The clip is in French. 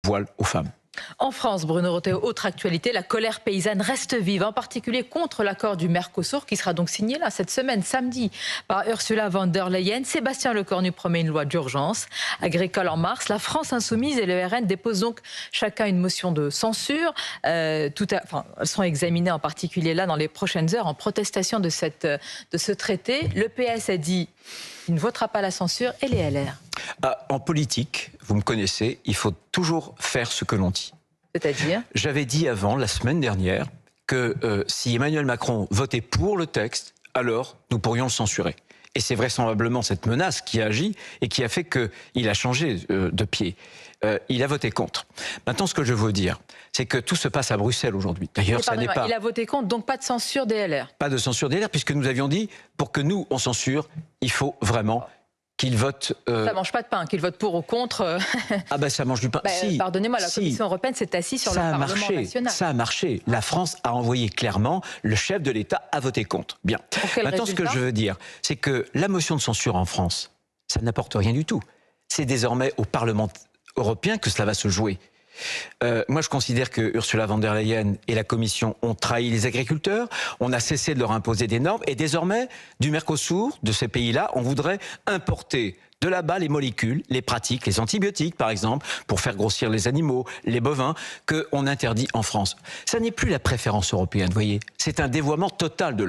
voile aux femmes. En France, Bruno Retailleau, autre actualité, la colère paysanne reste vive, en particulier contre l'accord du Mercosur qui sera donc signé là cette semaine, samedi, par Ursula von der Leyen. Sébastien Lecornu promet une loi d'urgence agricole en mars. La France insoumise et le RN déposent donc chacun une motion de censure. Elles seront examinées en particulier là dans les prochaines heures en protestation de ce traité. Le PS a dit qu'il ne votera pas la censure et les LR. En politique, vous me connaissez, il faut toujours faire ce que l'on dit. C'est-à-dire ? J'avais dit avant, la semaine dernière, que si Emmanuel Macron votait pour le texte, alors nous pourrions le censurer. Et c'est vraisemblablement cette menace qui a agi et qui a fait qu'il a changé de pied. Il a voté contre. Maintenant, ce que je veux dire, c'est que tout se passe à Bruxelles aujourd'hui. D'ailleurs, ça n'est pas... Il a voté contre, donc pas de censure des LR. Pas de censure des LR, puisque nous avions dit, pour que nous, on censure, il faut vraiment qu'il vote... Ça mange pas de pain, qu'il vote pour ou contre. Ah ben ça mange du pain. Si, pardonnez-moi, la Commission européenne s'est assise sur le Parlement national. Ça a marché. La France a envoyé clairement, le chef de l'État a voté contre. Bien. Maintenant, ce que je veux dire, c'est que la motion de censure en France, ça n'apporte rien du tout. C'est désormais au Parlement européen que cela va se jouer. Moi, je considère que Ursula von der Leyen et la Commission ont trahi les agriculteurs. On a cessé de leur imposer des normes. Et désormais, du Mercosur, de ces pays-là, on voudrait importer de là-bas les molécules, les pratiques, les antibiotiques, par exemple, pour faire grossir les animaux, les bovins, qu'on interdit en France. Ça n'est plus la préférence européenne, vous voyez. C'est un dévoiement total de l'Europe.